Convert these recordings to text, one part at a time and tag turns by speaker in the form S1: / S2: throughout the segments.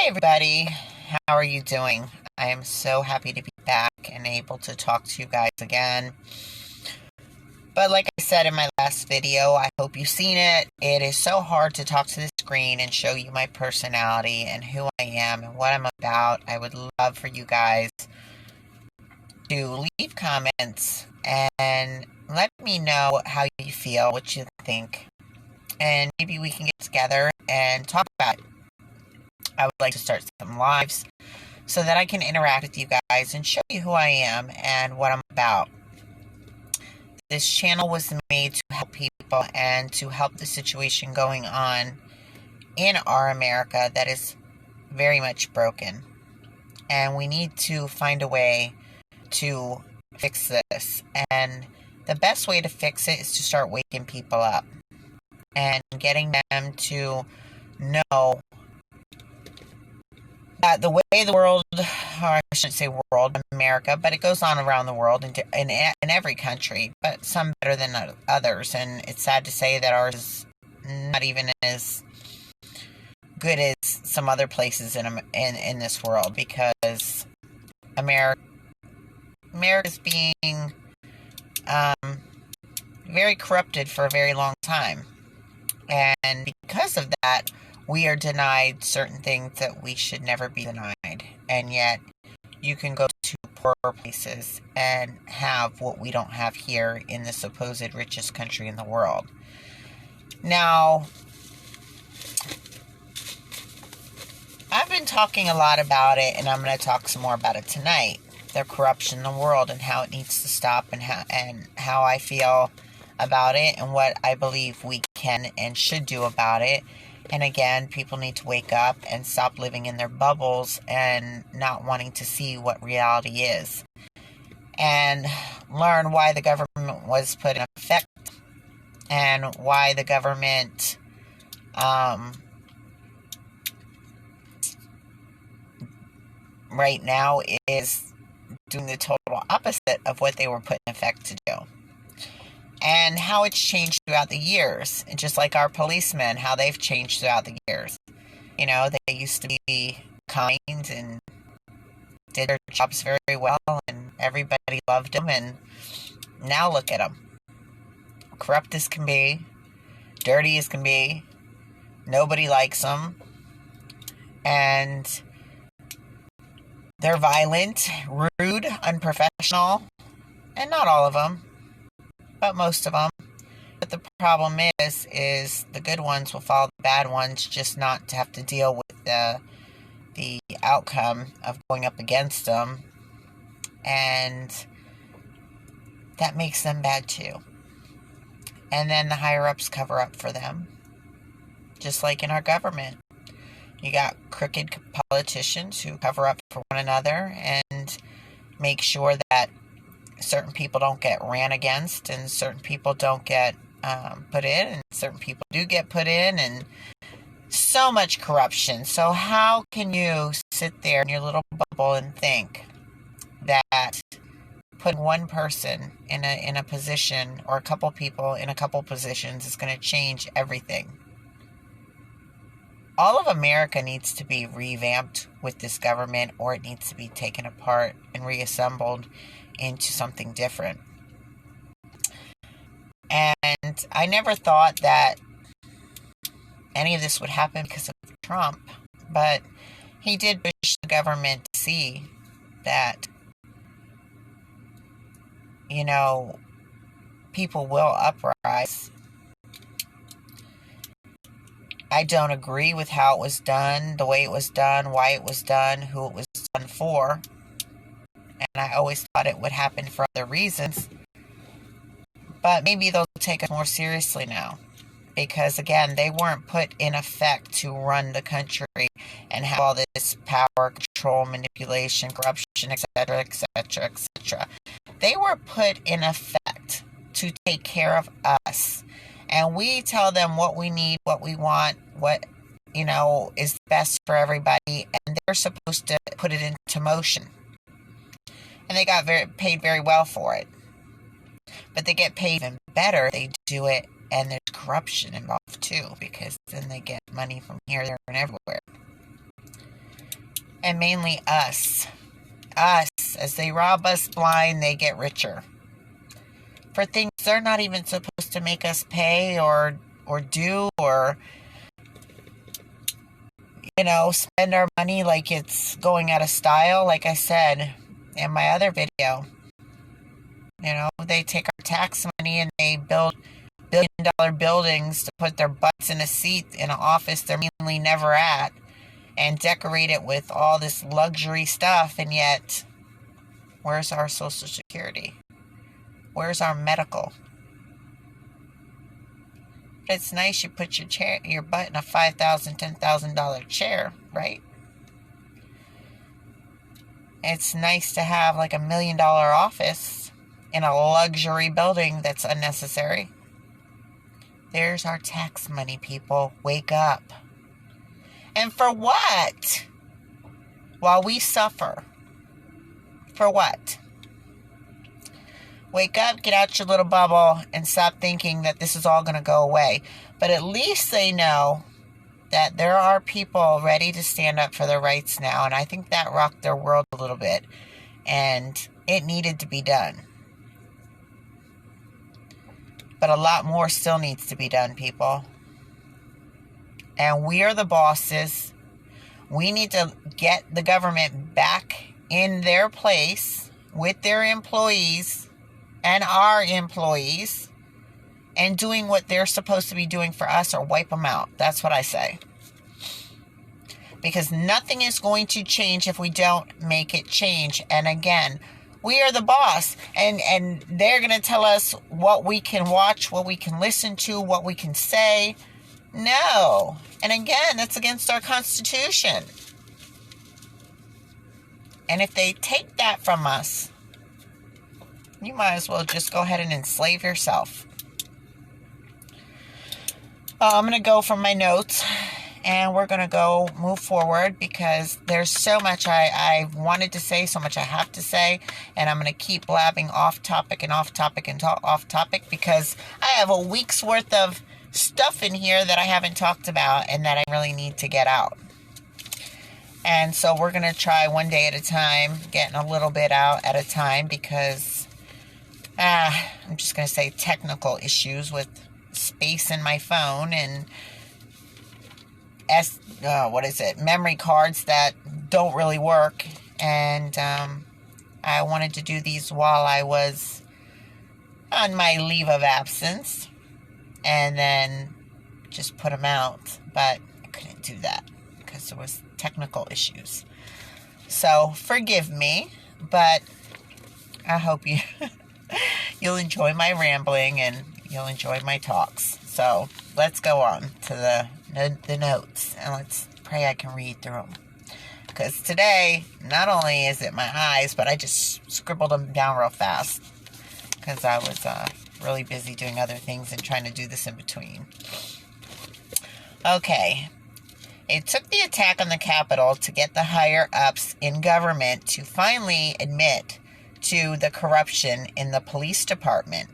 S1: Hi, everybody. How are you doing? I am so happy to be back and able to talk to you guys again. But like I said in my last video, I hope you've seen it. It is so hard to talk to the screen and show you my personality and who I am and what I'm about. I would love for you guys to leave comments and let me know how you feel, what you think, and maybe we can get together and talk about it. I would like to start some lives so that I can interact with you guys and show you who I am and what I'm about. This channel was made to help people and to help the situation going on in our America that is very much broken. And we need to find a way to fix this. And the best way to fix it is to start waking people up and getting them to know that the way the world, or I shouldn't say world, America, but it goes on around the world in every country, but some better than others. And it's sad to say that ours is not even as good as some other places in this world, because America is being very corrupted for a very long time. And because of that, we are denied certain things that we should never be denied. And yet, you can go to poorer places and have what we don't have here in the supposed richest country in the world. Now, I've been talking a lot about it, and I'm going to talk some more about it tonight. The corruption in the world and how it needs to stop, and how I feel about it and what I believe we can and should do about it. And again, people need to wake up and stop living in their bubbles and not wanting to see what reality is. And learn why the government was put in effect and why the government right now is doing the total opposite of what they were put in effect to do. And how it's changed throughout the years. And just like our policemen, how they've changed throughout the years. You know, they used to be kind and did their jobs very well, and everybody loved them. And now look at them. Corrupt as can be. Dirty as can be. Nobody likes them. And they're violent, rude, unprofessional. And not all of them, but most of them. But the problem is the good ones will follow the bad ones, just not to have to deal with the outcome of going up against them. And that makes them bad too. And then the higher-ups cover up for them. Just like in our government. You got crooked politicians who cover up for one another and make sure that certain people don't get ran against, and certain people don't get put in, and certain people do get put in, and so much corruption. So how can you sit there in your little bubble and think that putting one person in a position, or a couple people in a couple positions, is going to change everything? All of America needs to be revamped with this government, or it needs to be taken apart and reassembled into something different. And I never thought that any of this would happen because of Trump, but he did push the government to see that, you know, people will uprise. I don't agree with how it was done, the way it was done, why it was done, who it was done for. And I always thought it would happen for other reasons. But maybe they'll take us more seriously now. Because, again, they weren't put in effect to run the country and have all this power, control, manipulation, corruption, etc., etc., etc. They were put in effect to take care of us. And we tell them what we need, what we want, what, you know, is best for everybody. And they're supposed to put it into motion. And they got paid very well for it. But they get paid even better. They do it, and there's corruption involved too, because then they get money from here, there, and everywhere. And mainly us. Us. As they rob us blind, they get richer. For things they're not even supposed to make us pay or do, or, spend our money like it's going out of style. Like I said in my other video, they take our tax money and they build billion-dollar buildings to put their butts in a seat in an office they're mainly never at, and decorate it with all this luxury stuff. And yet, where's our Social Security? Where's our medical? It's nice you put your butt in a $5,000, $10,000 chair, right? It's nice to have like $1 million office in a luxury building that's unnecessary. There's our tax money, people. Wake up. And for what? While we suffer. For what? Wake up, get out your little bubble, and stop thinking that this is all going to go away. But at least they know that there are people ready to stand up for their rights now. And I think that rocked their world a little bit. And it needed to be done. But a lot more still needs to be done, people. And we are the bosses. We need to get the government back in their place with their employees and our employees, and doing what they're supposed to be doing for us, or wipe them out. That's what I say. Because nothing is going to change if we don't make it change. And again, we are the boss, and they're going to tell us what we can watch, what we can listen to, what we can say. No. And again, that's against our Constitution. And if they take that from us, you might as well just go ahead and enslave yourself. I'm going to go from my notes, and we're going to move forward, because there's so much I wanted to say, so much I have to say, and I'm going to keep blabbing off topic and off topic and off topic, because I have a week's worth of stuff in here that I haven't talked about and that I really need to get out. And so we're going to try one day at a time, getting a little bit out at a time, because I'm just going to say technical issues with space in my phone and memory cards that don't really work. And I wanted to do these while I was on my leave of absence, and then just put them out. But I couldn't do that because there was technical issues. So forgive me, but I hope you'll enjoy my rambling and you'll enjoy my talks. So let's go on to the notes, and let's pray I can read through them. Because today, not only is it my eyes, but I just scribbled them down real fast, because I was really busy doing other things and trying to do this in between. Okay. It took the attack on the Capitol to get the higher-ups in government to finally admit to the corruption in the police department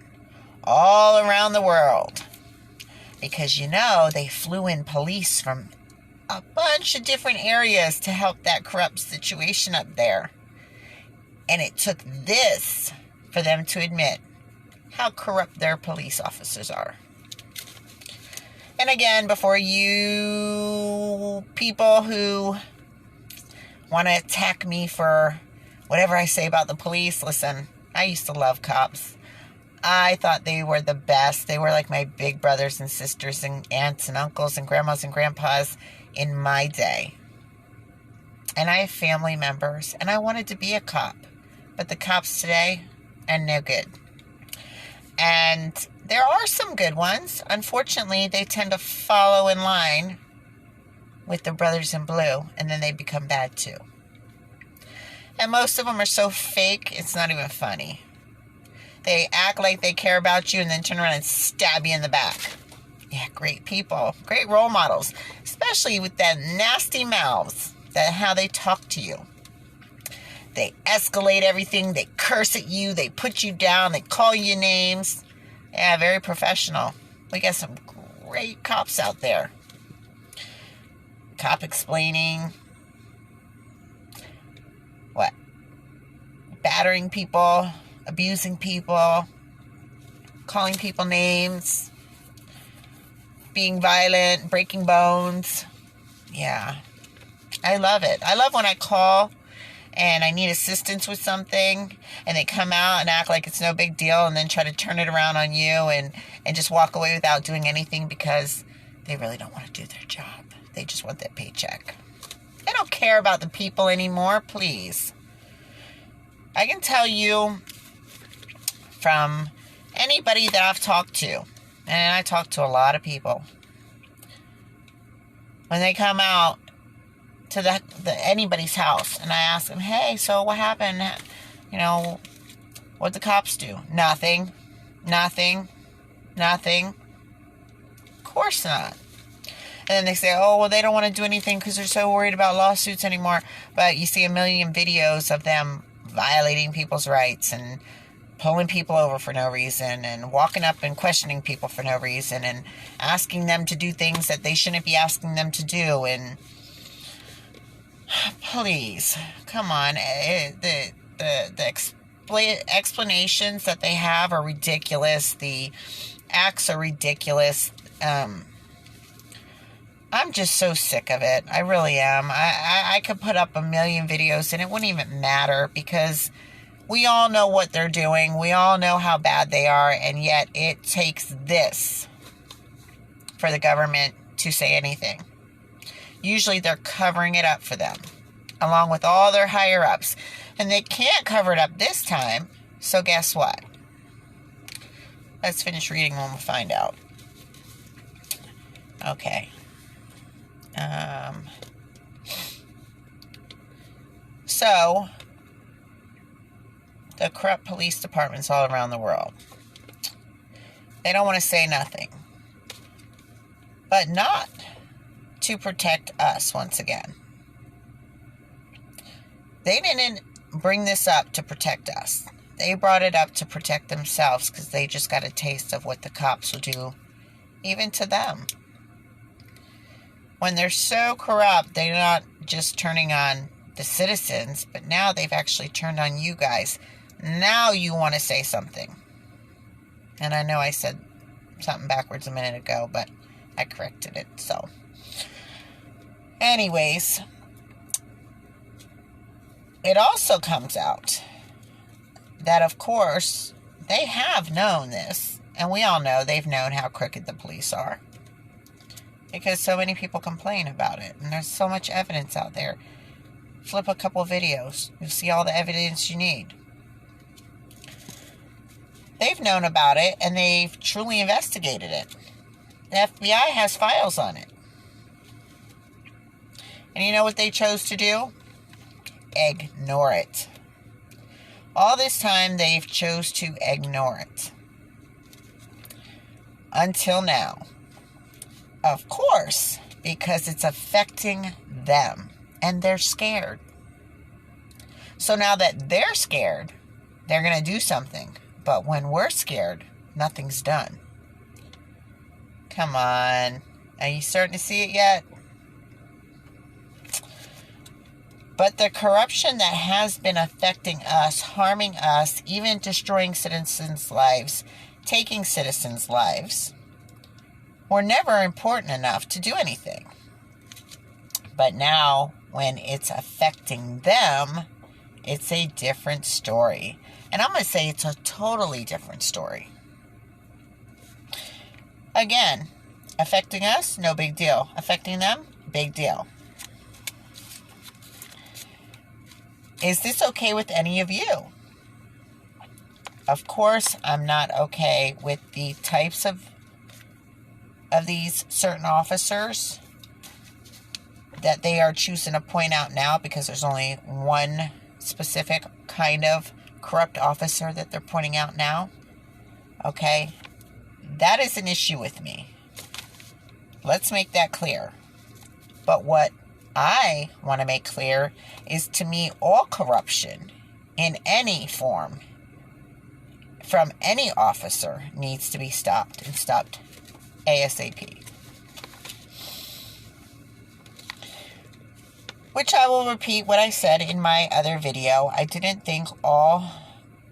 S1: all around the world. Because, they flew in police from a bunch of different areas to help that corrupt situation up there. And it took this for them to admit how corrupt their police officers are. And again, before you people who want to attack me for whatever I say about the police, listen, I used to love cops. I thought they were the best. They were like my big brothers and sisters and aunts and uncles and grandmas and grandpas in my day. And I have family members, and I wanted to be a cop. But the cops today are no good. And there are some good ones. Unfortunately, they tend to follow in line with the brothers in blue, and then they become bad too. And most of them are so fake, it's not even funny. They act like they care about you and then turn around and stab you in the back. Yeah, great people. Great role models. Especially with that nasty mouths. How they talk to you. They escalate everything. They curse at you. They put you down. They call you names. Yeah, very professional. We got some great cops out there. Cop explaining. battering people, abusing people, calling people names, being violent, breaking bones. Yeah, I love it. I love when I call and I need assistance with something and they come out and act like it's no big deal and then try to turn it around on you and just walk away without doing anything because they really don't want to do their job. They just want that paycheck. They don't care about the people anymore, please. I can tell you from anybody that I've talked to, and I talk to a lot of people, when they come out to the anybody's house and I ask them, hey, so what happened? You know, what'd the cops do? Nothing. Of course not. And then they say, oh, well, they don't want to do anything because they're so worried about lawsuits anymore. But you see a million videos of them violating people's rights and pulling people over for no reason and walking up and questioning people for no reason and asking them to do things that they shouldn't be asking them to do. And please, come on. The explanations that they have are ridiculous. The acts are ridiculous. I'm just so sick of it. I really am. I could put up a million videos and it wouldn't even matter because we all know what they're doing. We all know how bad they are. And yet it takes this for the government to say anything. Usually they're covering it up for them, along with all their higher-ups. And they can't cover it up this time. So guess what? Let's finish reading when we find out. Okay. So, the corrupt police departments all around the world, they don't want to say nothing. But not to protect us once again. They didn't bring this up to protect us. They brought it up to protect themselves because they just got a taste of what the cops will do, even to them. When they're so corrupt, they're not just turning on the citizens, but now they've actually turned on you guys. Now you want to say something. And I know I said something backwards a minute ago, but I corrected it. So, anyways, it also comes out that, of course, they have known this. And we all know they've known how crooked the police are. Because so many people complain about it. And there's so much evidence out there. Flip a couple videos. You'll see all the evidence you need. They've known about it. And they've truly investigated it. The FBI has files on it. And you know what they chose to do? Ignore it. All this time, they've chose to ignore it. Until now. Of course, because it's affecting them. And they're scared. So now that they're scared, they're going to do something. But when we're scared, nothing's done. Come on. Are you starting to see it yet? But the corruption that has been affecting us, harming us, even destroying citizens' lives, taking citizens' lives, were never important enough to do anything. But now, when it's affecting them, it's a different story. And I'm going to say it's a totally different story. Again, affecting us, no big deal. Affecting them, big deal. Is this okay with any of you? Of course, I'm not okay with the types of these certain officers that they are choosing to point out now, because there's only one specific kind of corrupt officer that they're pointing out now. Okay? That is an issue with me. Let's make that clear. But what I want to make clear is, to me, all corruption in any form from any officer needs to be stopped, and stopped ASAP. Which I will repeat what I said in my other video. I didn't think all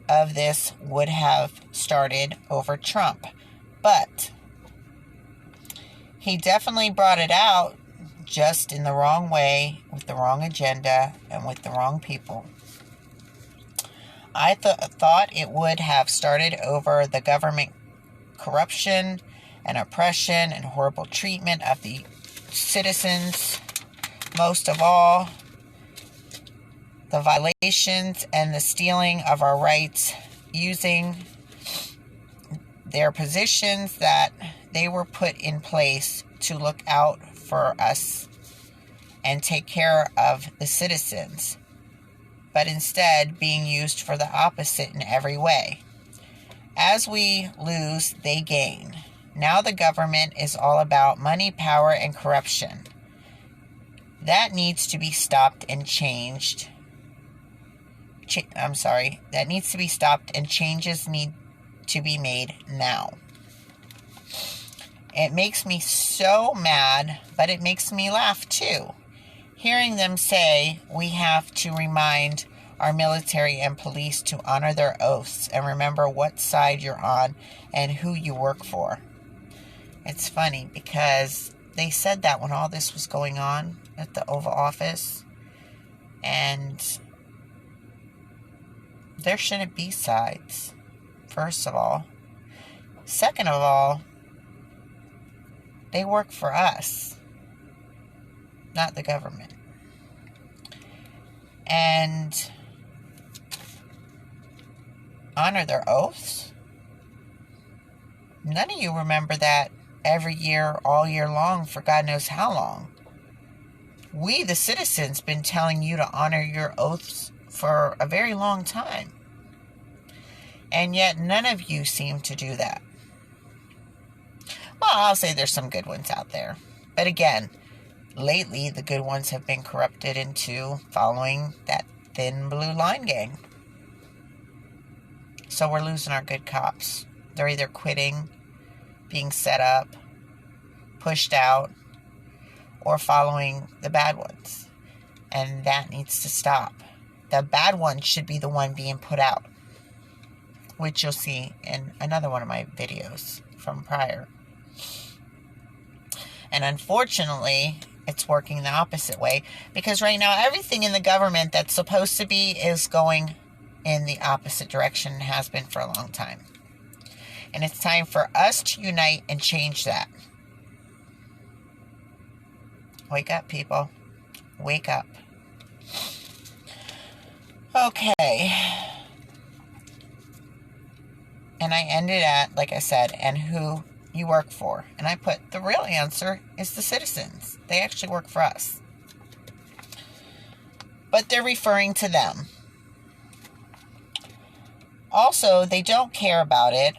S1: of this would have started over Trump. But he definitely brought it out, just in the wrong way, with the wrong agenda, and with the wrong people. I thought it would have started over the government corruption and oppression and horrible treatment of the citizens. Most of all, the violations and the stealing of our rights, using their positions that they were put in place to look out for us and take care of the citizens, but instead being used for the opposite in every way. As we lose, they gain. Now the government is all about money, power, and corruption. That needs to be stopped and changed. That needs to be stopped, and changes need to be made now. It makes me so mad, but it makes me laugh too. Hearing them say we have to remind our military and police to honor their oaths and remember what side you're on and who you work for. It's funny because they said that when all this was going on at the Oval Office, and there shouldn't be sides, first of all. Second of all, they work for us, not the government. And honor their oaths? None of you remember that every year, all year long, for God knows how long. We, the citizens, been telling you to honor your oaths for a very long time. And yet none of you seem to do that. Well, I'll say there's some good ones out there. But again, lately the good ones have been corrupted into following that thin blue line gang. So we're losing our good cops. They're either quitting, being set up, pushed out, or following the bad ones. And that needs to stop. The bad one should be the one being put out, which you'll see in another one of my videos from prior. And unfortunately, it's working the opposite way, because right now everything in the government that's supposed to be is going in the opposite direction, and has been for a long time. And it's time for us to unite and change that. Wake up, people. Wake up. Okay. And I ended at, like I said, and who you work for. And I put the real answer is the citizens. They actually work for us. But they're referring to them. Also, they don't care about it,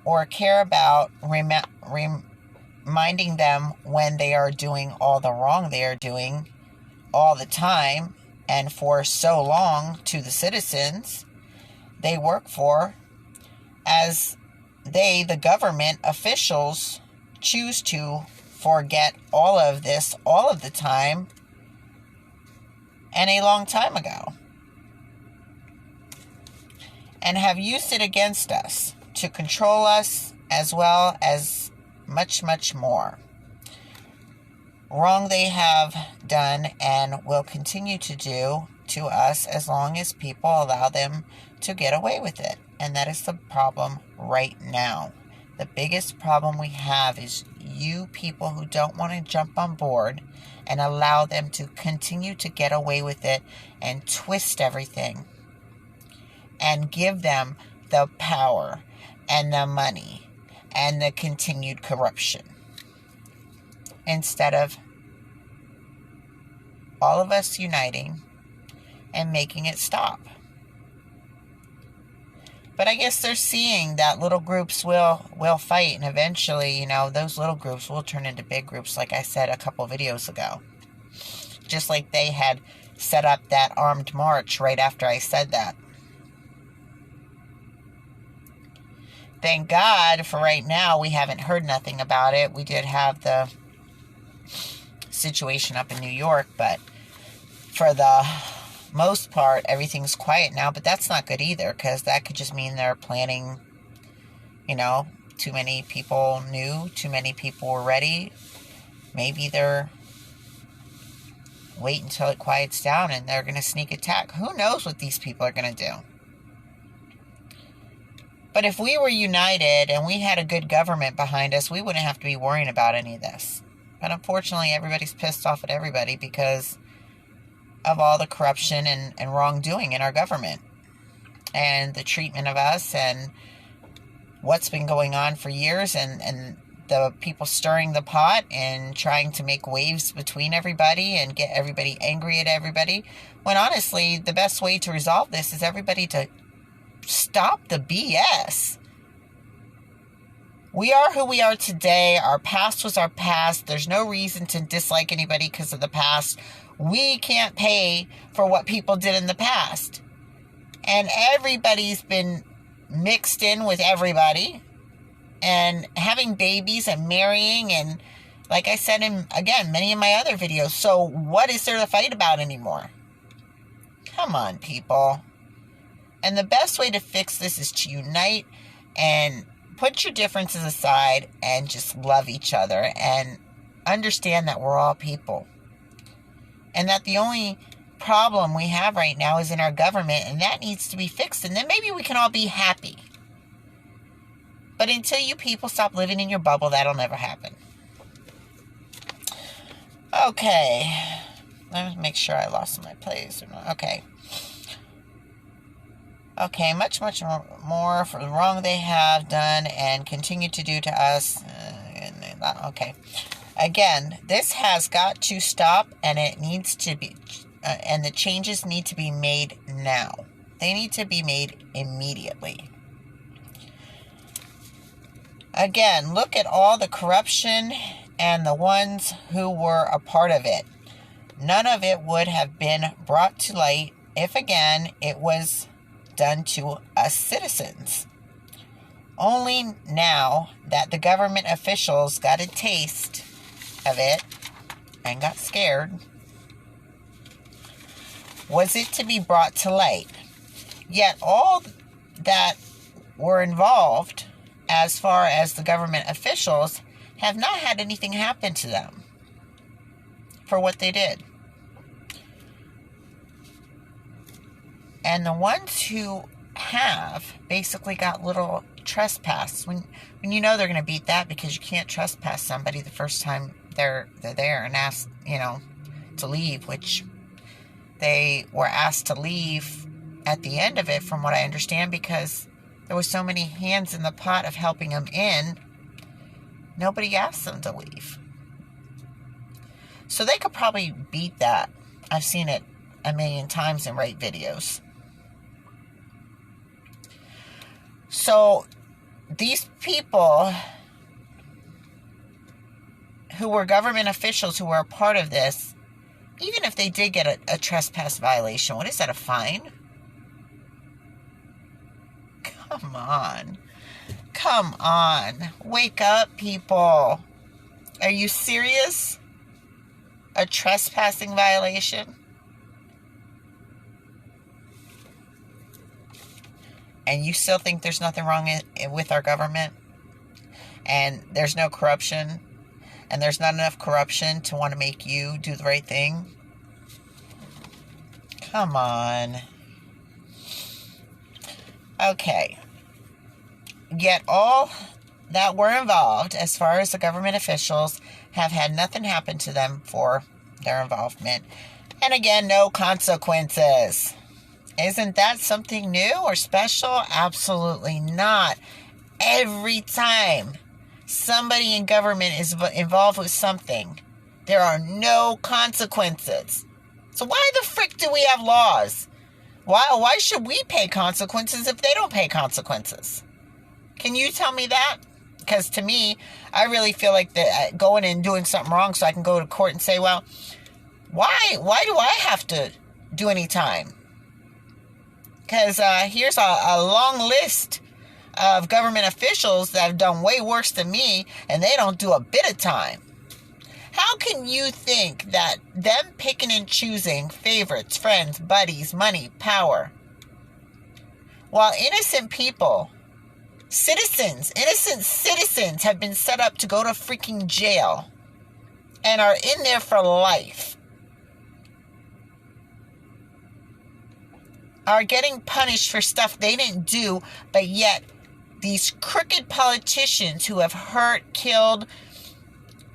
S1: or care about reminding them when they are doing all the wrong they are doing all the time and for so long to the citizens they work for, as they, the government officials, choose to forget all of this all of the time and a long time ago, and have used it against us to control us, as well as much, much more. Wrong they have done and will continue to do to us as long as people allow them to get away with it. And that is the problem right now. The biggest problem we have is you people who don't want to jump on board and allow them to continue to get away with it and twist everything and give them the power and the money and the continued corruption, instead of all of us uniting and making it stop. But I guess they're seeing that little groups will fight, and eventually, those little groups will turn into big groups, like I said a couple videos ago. Just like they had set up that armed march right after I said that. Thank God for right now we haven't heard nothing about it. We did have the situation up in New York, but for the most part, everything's quiet now, but that's not good either, because that could just mean they're planning, too many people knew, too many people were ready. Maybe they're wait until it quiets down and they're going to sneak attack. Who knows what these people are going to do? But if we were united and we had a good government behind us, we wouldn't have to be worrying about any of this. But unfortunately, everybody's pissed off at everybody because of all the corruption and wrongdoing in our government. And the treatment of us and what's been going on for years, and the people stirring the pot and trying to make waves between everybody and get everybody angry at everybody. When honestly, the best way to resolve this is everybody to stop the BS. We are who we are today. Our past was our past. There's no reason to dislike anybody because of the past. We can't pay for what people did in the past. And everybody's been mixed in with everybody and having babies and marrying, and like I said in, again, many of my other videos. So what is there to fight about anymore? Come on, people. And the best way to fix this is to unite and put your differences aside and just love each other and understand that we're all people. And that the only problem we have right now is in our government, and that needs to be fixed. And then maybe we can all be happy. But until you people stop living in your bubble, that'll never happen. Okay. Let me make sure I lost my place. Okay. Okay, much more for the wrong they have done and continue to do to us. Okay. Again, this has got to stop, and it needs to be, and the changes need to be made now. They need to be made immediately. Again, look at all the corruption and the ones who were a part of it. None of it would have been brought to light if, again, it was done to us citizens. Only now that the government officials got a taste of it and got scared was it to be brought to light. Yet all that were involved, as far as the government officials, have not had anything happen to them for what they did. And the ones who have basically got little trespass. When you know they're going to beat that, because you can't trespass somebody the first time they're there and ask, to leave, which they were asked to leave at the end of it, from what I understand, because there was so many hands in the pot of helping them in. Nobody asked them to leave. So they could probably beat that. I've seen it a million times in rape videos. So these people who were government officials who were a part of this, even if they did get a trespass violation, what is that, a fine? Come on. Come on. Wake up, people. Are you serious? A trespassing violation? And you still think there's nothing wrong with our government? And there's no corruption? And there's not enough corruption to want to make you do the right thing? Come on. Okay. Yet all that were involved, as far as the government officials, have had nothing happen to them for their involvement. And again, no consequences. Isn't that something new or special? Absolutely not. Every time somebody in government is involved with something, there are no consequences. So why the frick do we have laws? Why should we pay consequences if they don't pay consequences? Can you tell me that? Because to me, I really feel like that going and doing something wrong so I can go to court and say, well, why do I have to do any time? Because here's a long list of government officials that have done way worse than me, and they don't do a bit of time. How can you think that them picking and choosing favorites, friends, buddies, money, power, while innocent people, innocent citizens have been set up to go to freaking jail and are in there for life, are getting punished for stuff they didn't do, but yet these crooked politicians who have hurt, killed,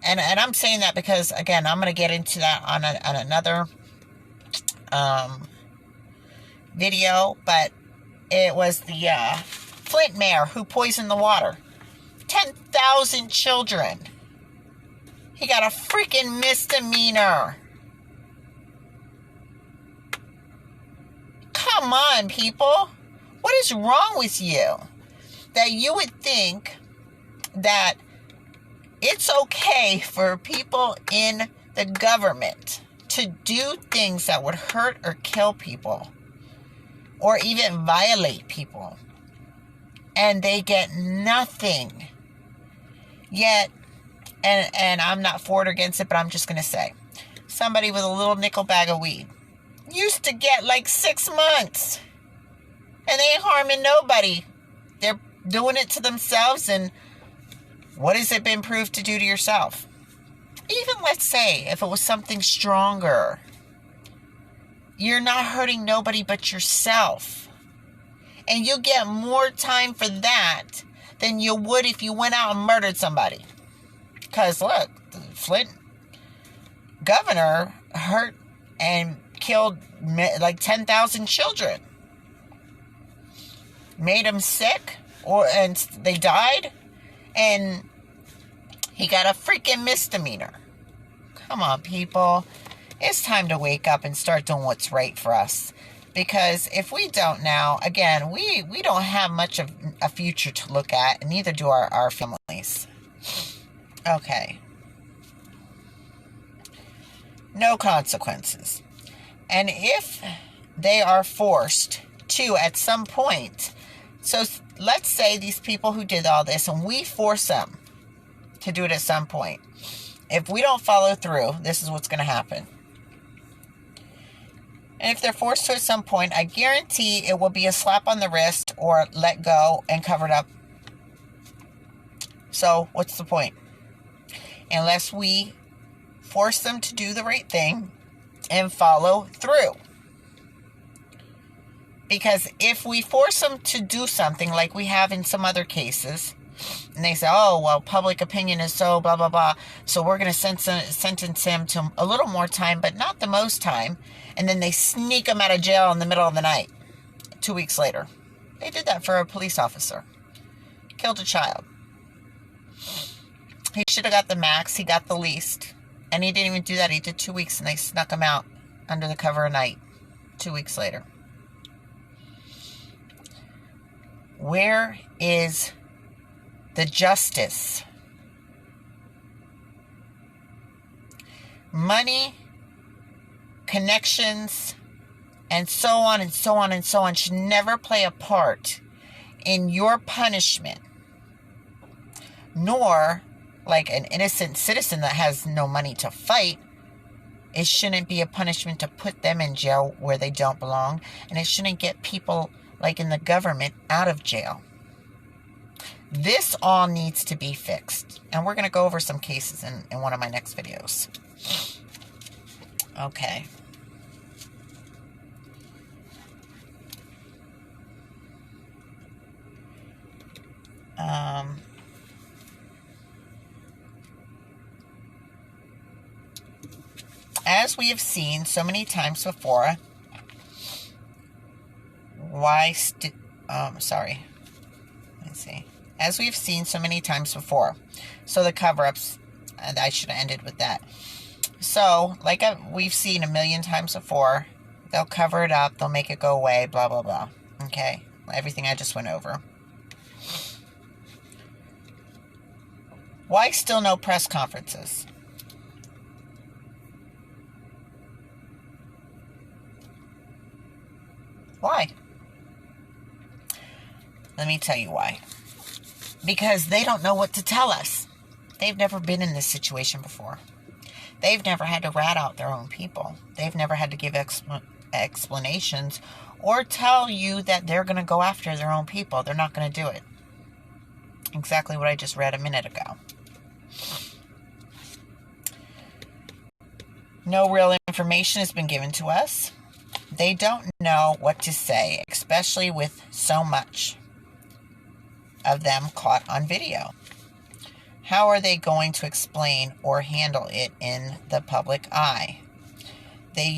S1: and I'm saying that because, again, I'm going to get into that on another video, but it was the Flint mayor who poisoned the water. 10,000 children. He got a freaking misdemeanor. Come on, people. What is wrong with you? That you would think that it's okay for people in the government to do things that would hurt or kill people, or even violate people, and they get nothing. Yet, and I'm not for it or against it, but I'm just going to say, somebody with a little nickel bag of weed used to get like 6 months, and they ain't harming nobody. They're doing it to themselves, and what has it been proved to do to yourself? Even, let's say, if it was something stronger, you're not hurting nobody but yourself. And you get more time for that than you would if you went out and murdered somebody. Because, look, the Flint governor hurt and killed like 10,000 children. Made them sick, and they died, and he got a freaking misdemeanor. Come on, people. It's time to wake up and start doing what's right for us. Because if we don't now, again, we don't have much of a future to look at, and neither do our families. Okay. No consequences. And if they are forced to at some point, so let's say these people who did all this, and we force them to do it at some point. If we don't follow through, this is what's going to happen. And if they're forced to at some point, I guarantee it will be a slap on the wrist or let go and covered up. So what's the point? Unless we force them to do the right thing and follow through. Because if we force them to do something like we have in some other cases, and they say, oh, well, public opinion is so blah, blah, blah, so we're going to sentence him to a little more time, but not the most time, and then they sneak him out of jail in the middle of the night 2 weeks later. They did that for a police officer. Killed a child. He should have got the max. He got the least. And he didn't even do that. He did 2 weeks, and they snuck him out under the cover of night 2 weeks later. Where is the justice? Money, connections, and so on and so on and so on should never play a part in your punishment. Nor, like an innocent citizen that has no money to fight, it shouldn't be a punishment to put them in jail where they don't belong. And it shouldn't get people like in the government out of jail. This all needs to be fixed. And we're going to go over some cases in one of my next videos. Okay. As we have seen so many times before, As we've seen so many times before. So the cover-ups, and I should have ended with that. So, like we've seen a million times before, they'll cover it up, they'll make it go away, blah, blah, blah. Okay? Everything I just went over. Why still no press conferences? Why? Let me tell you why. Because they don't know what to tell us. They've never been in this situation before. They've never had to rat out their own people. They've never had to give explanations or tell you that they're going to go after their own people. They're not going to do it. Exactly what I just read a minute ago. No real information has been given to us. They don't know what to say, especially with so much of them caught on video. How are they going to explain or handle it in the public eye? They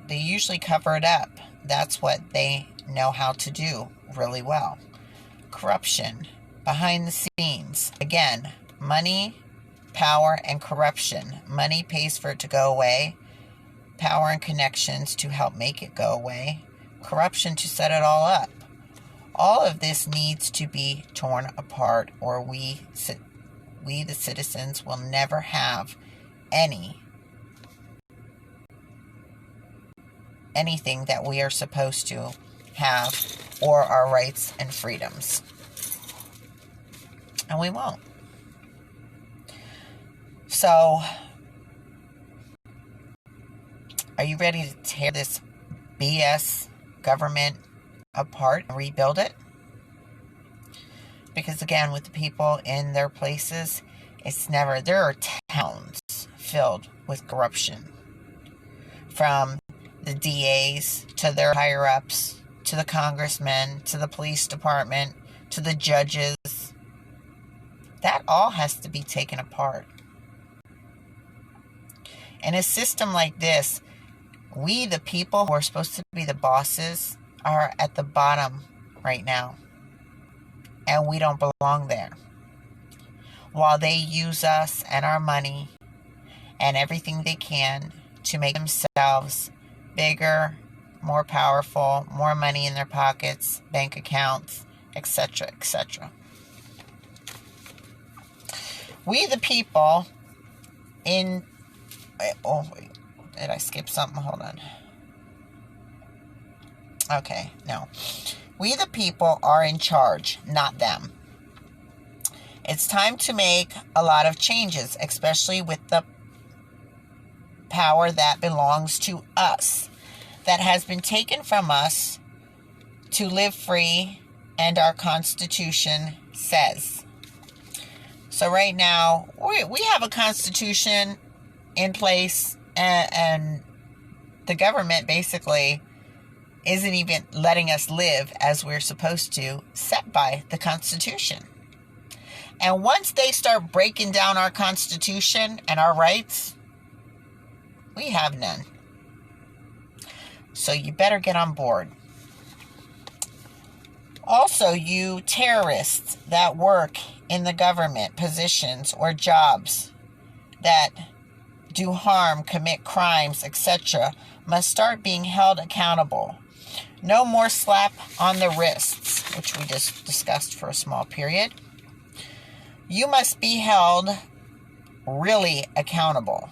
S1: usually cover it up. That's what they know how to do really well. Corruption, behind the scenes. Again, money, power, and corruption. Money pays for it to go away. Power and connections to help make it go away. Corruption to set it all up. All of this needs to be torn apart, or we the citizens will never have anything that we are supposed to have, or our rights and freedoms. And we won't. So, are you ready to tear this BS government apart and rebuild it? Because again, with the people in their places, there are towns filled with corruption. From the DAs to their higher ups, to the congressmen, to the police department, to the judges. That all has to be taken apart. In a system like this, we, the people who are supposed to be the bosses, are at the bottom right now. And we don't belong there. While they use us and our money and everything they can to make themselves bigger, more powerful, more money in their pockets, bank accounts, etc., etc. We, the people, did I skip something? Hold on. Okay, no. We, the people, are in charge, not them. It's time to make a lot of changes, especially with the power that belongs to us, that has been taken from us to live free, and our Constitution says. So right now, we have a Constitution in place, and the government basically isn't even letting us live as we're supposed to, set by the Constitution. And once they start breaking down our Constitution and our rights, we have none. So you better get on board. Also, you terrorists that work in the government positions or jobs that do harm, commit crimes, etc., must start being held accountable. No more slap on the wrists, which we just discussed for a small period. You must be held really accountable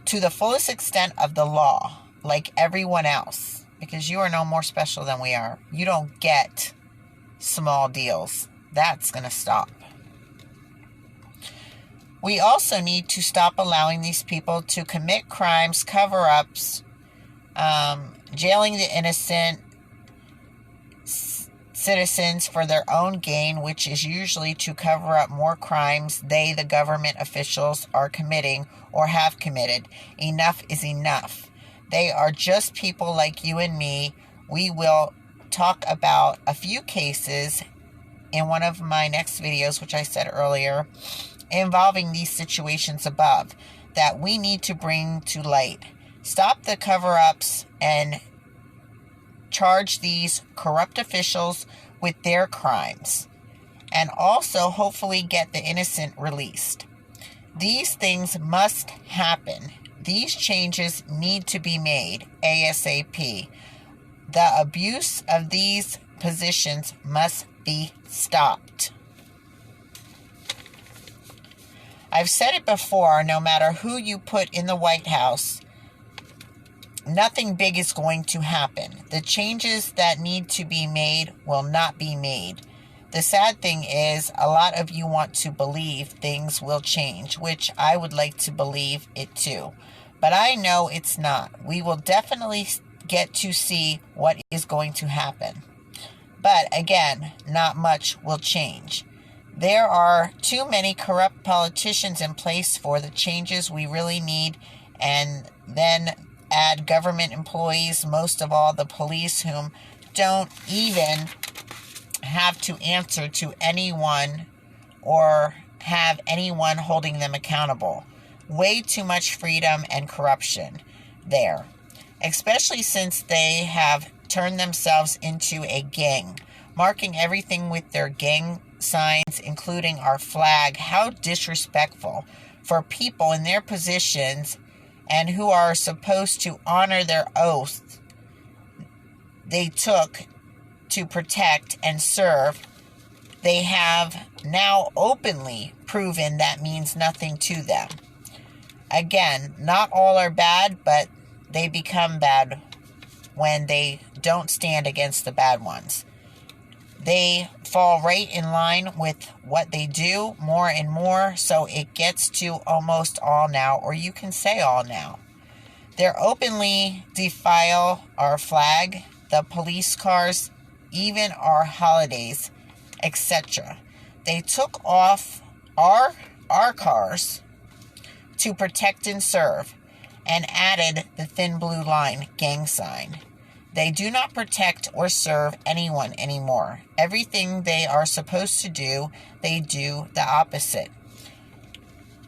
S1: to the fullest extent of the law, like everyone else, because you are no more special than we are. You don't get small deals. That's going to stop. We also need to stop allowing these people to commit crimes, cover-ups, jailing the innocent citizens for their own gain, which is usually to cover up more crimes they, the government officials, are committing or have committed. Enough is enough. They are just people like you and me. We will talk about a few cases in one of my next videos, which I said earlier, involving these situations above that we need to bring to light. Stop the cover-ups and charge these corrupt officials with their crimes, and also hopefully get the innocent released. These things must happen. These changes need to be made ASAP. The abuse of these positions must be stopped. I've said it before, no matter who you put in the White House, nothing big is going to happen. The changes that need to be made will not be made. The sad thing is, a lot of you want to believe things will change, which I would like to believe it too. But I know it's not. We will definitely get to see what is going to happen. But again, not much will change. There are too many corrupt politicians in place for the changes we really need, and then add government employees, most of all the police, whom don't even have to answer to anyone or have anyone holding them accountable. Way too much freedom and corruption there, especially since they have turned themselves into a gang, marking everything with their gang signs, including our flag. How disrespectful for people in their positions and who are supposed to honor their oath they took to protect and serve. They have now openly proven that means nothing to them. Again, not all are bad, but they become bad when they don't stand against the bad ones. They fall right in line with what they do more and more, so it gets to almost all now, or you can say all now. They openly defile our flag, the police cars, even our holidays, etc. They took off our cars to protect and serve and added the thin blue line gang sign. They do not protect or serve anyone anymore. Everything they are supposed to do, they do the opposite.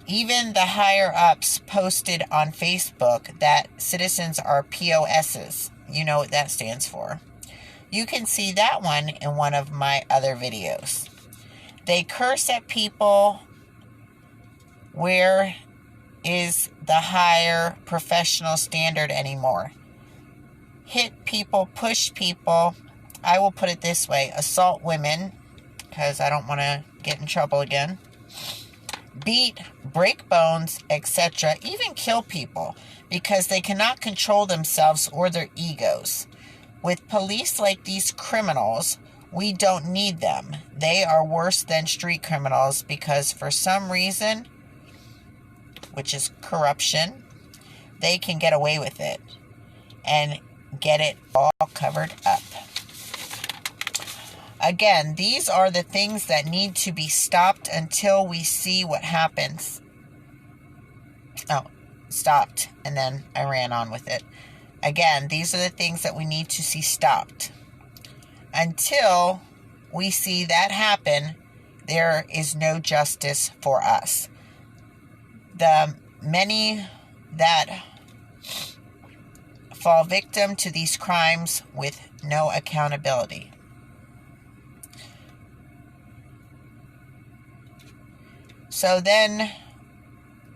S1: Even the higher ups posted on Facebook that citizens are POSs. You know what that stands for. You can see that one in one of my other videos. They curse at people. Where is the higher professional standard anymore? Hit people, push people. I will put it this way: assault women, because I don't want to get in trouble again. Beat, break bones, etc. Even kill people because they cannot control themselves or their egos. With police like these criminals, we don't need them. They are worse than street criminals because for some reason, which is corruption, they can get away with it and get it all covered up. Again, these are the things that need to be stopped until we see what happens. Oh, stopped, and then I ran on with it. Again, these are the things that we need to see stopped. Until we see that happen, there is no justice for us. The many that fall victim to these crimes with no accountability. So then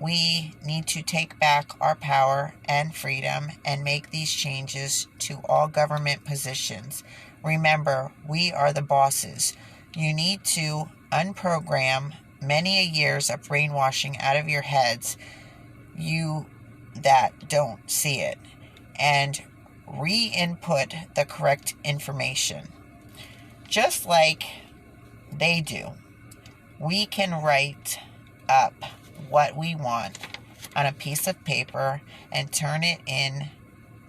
S1: we need to take back our power and freedom and make these changes to all government positions. Remember, we are the bosses. You need to unprogram many years of brainwashing out of your heads, you that don't see it, and re-input the correct information. Just like they do, we can write up what we want on a piece of paper and turn it in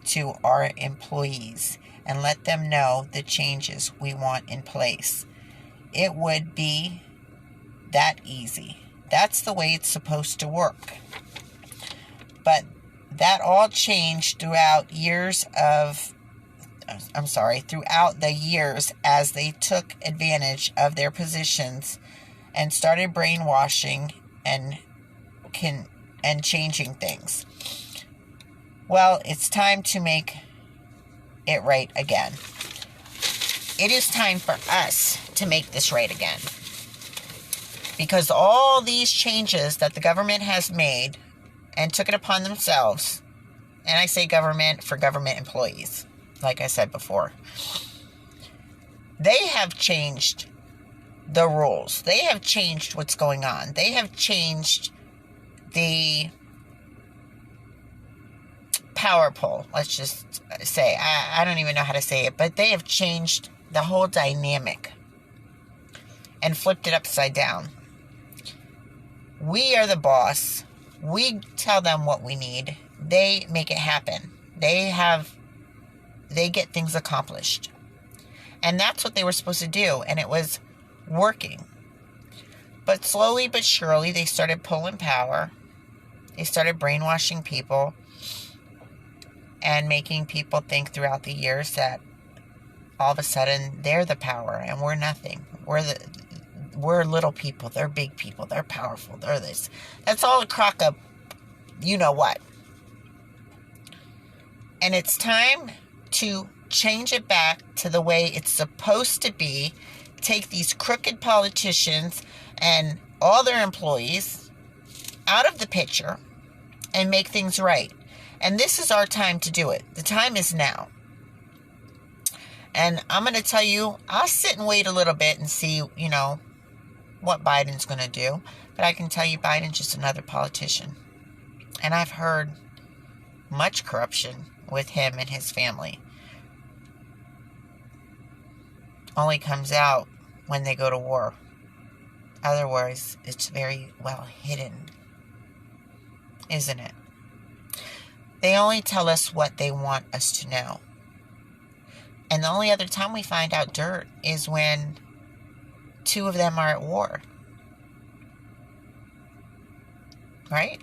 S1: to our employees and let them know the changes we want in place. It would be that easy. That's the way it's supposed to work. But that all changed throughout the years as they took advantage of their positions and started brainwashing and changing things. Well, it's time to make it right again. It is time for us to make this right again. Because all these changes that the government has made and took it upon themselves, and I say government for government employees, like I said before, they have changed the rules. They have changed what's going on. They have changed the power pole, let's just say. I don't even know how to say it, but they have changed the whole dynamic. and flipped it upside down. We are the boss. We tell them what we need. They make it happen. They get things accomplished. And that's what they were supposed to do. And it was working. But slowly but surely, they started pulling power. They started brainwashing people and making people think throughout the years that all of a sudden they're the power and we're nothing. We're little people. They're big people. They're powerful. They're this. That's all a crock of you know what. And it's time to change it back to the way it's supposed to be. Take these crooked politicians and all their employees out of the picture and make things right. And this is our time to do it. The time is now. And I'm going to tell you, I'll sit and wait a little bit and see, what Biden's going to do. But I can tell you Biden's just another politician. And I've heard much corruption with him and his family. Only comes out when they go to war. Otherwise, it's very well hidden. Isn't it? They only tell us what they want us to know. And the only other time we find out dirt is when two of them are at war. Right?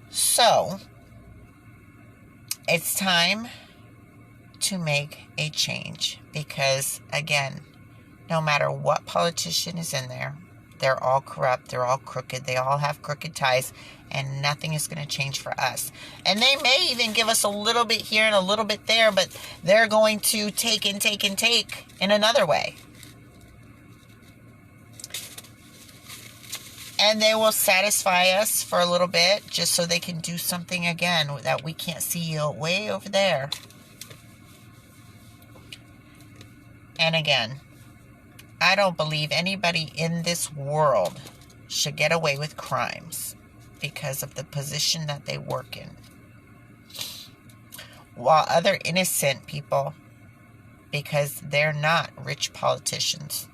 S1: So, it's time to make a change. Because, again, no matter what politician is in there, they're all corrupt, they're all crooked, they all have crooked ties, and nothing is going to change for us. And they may even give us a little bit here and a little bit there, but they're going to take and take and take in another way. And they will satisfy us for a little bit just so they can do something again that we can't see way over there. And again, I don't believe anybody in this world should get away with crimes because of the position that they work in. While other innocent people, because they're not rich politicians,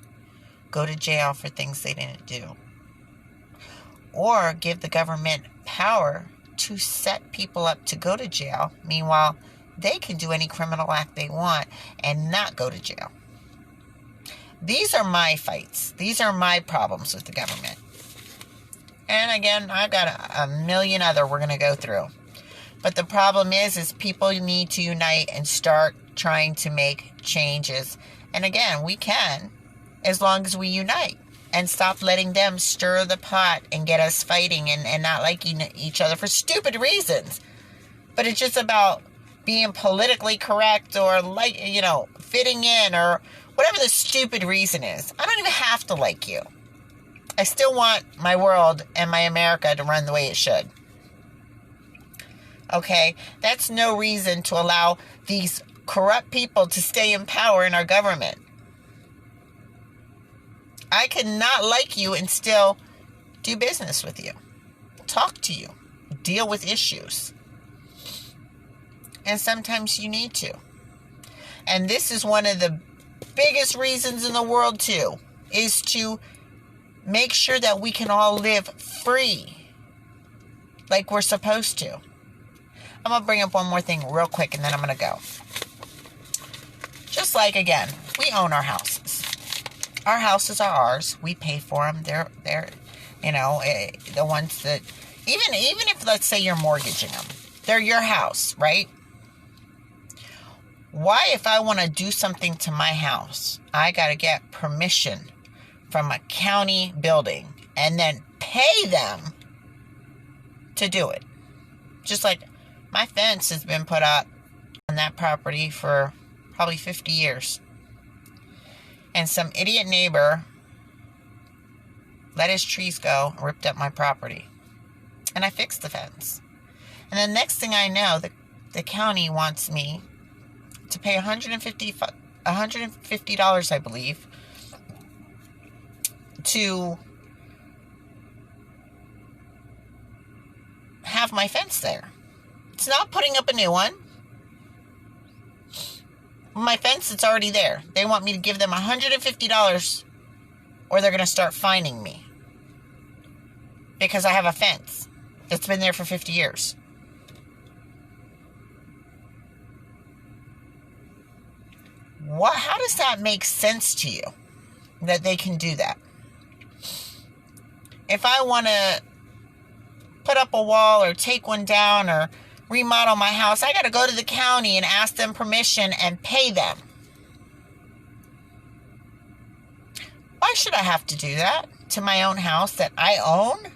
S1: go to jail for things they didn't do. Or give the government power to set people up to go to jail. Meanwhile, they can do any criminal act they want and not go to jail. These are my fights. These are my problems with the government. And again, I've got a million other we're going to go through. But the problem is people need to unite and start trying to make changes. And again, we can, as long as we unite and stop letting them stir the pot and get us fighting and not liking each other for stupid reasons. But it's just about being politically correct or fitting in or whatever the stupid reason is. I don't even have to like you. I still want my world and my America to run the way it should. Okay? That's no reason to allow these corrupt people to stay in power in our government. I cannot like you and still do business with you. Talk to you. Deal with issues. And sometimes you need to. And this is one of the biggest reasons in the world too, is to make sure that we can all live free like we're supposed to. I'm going to bring up one more thing real quick and then I'm going to go. Just like, again, we own our houses. Our houses are ours. We pay for them. They're the ones that, even if, let's say, you're mortgaging them, they're your house, right? Why, if I want to do something to my house, I got to get permission from a county building and then pay them to do it? Just like my fence has been put up on that property for probably 50 years. And some idiot neighbor let his trees go and ripped up my property. And I fixed the fence. And then next thing I know, the county wants me to pay $150, I believe, to have my fence there. It's not putting up a new one. My fence, it's already there. They want me to give them $150 or they're going to start fining me because I have a fence that's been there for 50 years. How does that make sense to you that they can do that? If I want to put up a wall or take one down or remodel my house, I got to go to the county and ask them permission and pay them. Why should I have to do that to my own house that I own?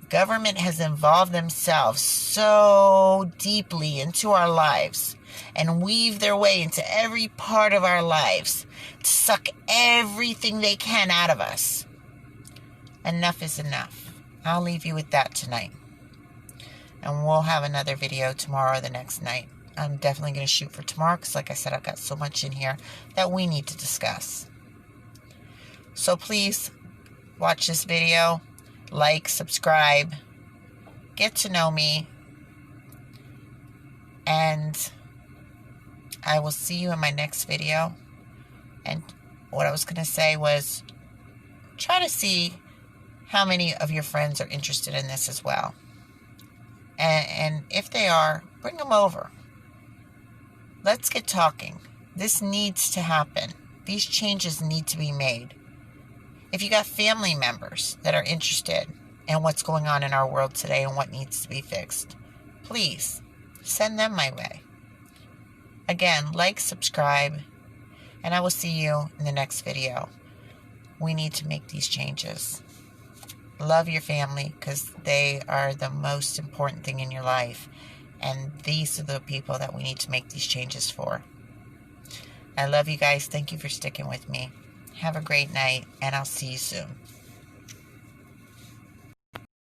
S1: Government has involved themselves so deeply into our lives and weave their way into every part of our lives to suck everything they can out of us. Enough is enough. I'll leave you with that tonight. And we'll have another video tomorrow or the next night. I'm definitely going to shoot for tomorrow because, like I said, I've got so much in here that we need to discuss. So please watch this video, like, subscribe, get to know me, and I will see you in my next video. And what I was going to say was try to see how many of your friends are interested in this as well. And if they are, bring them over. Let's get talking. This needs to happen. These changes need to be made. If you got family members that are interested in what's going on in our world today and what needs to be fixed, please send them my way. Again, like, subscribe, and I will see you in the next video. We need to make these changes. Love your family because they are the most important thing in your life. And these are the people that we need to make these changes for. I love you guys. Thank you for sticking with me. Have a great night, and I'll see you soon.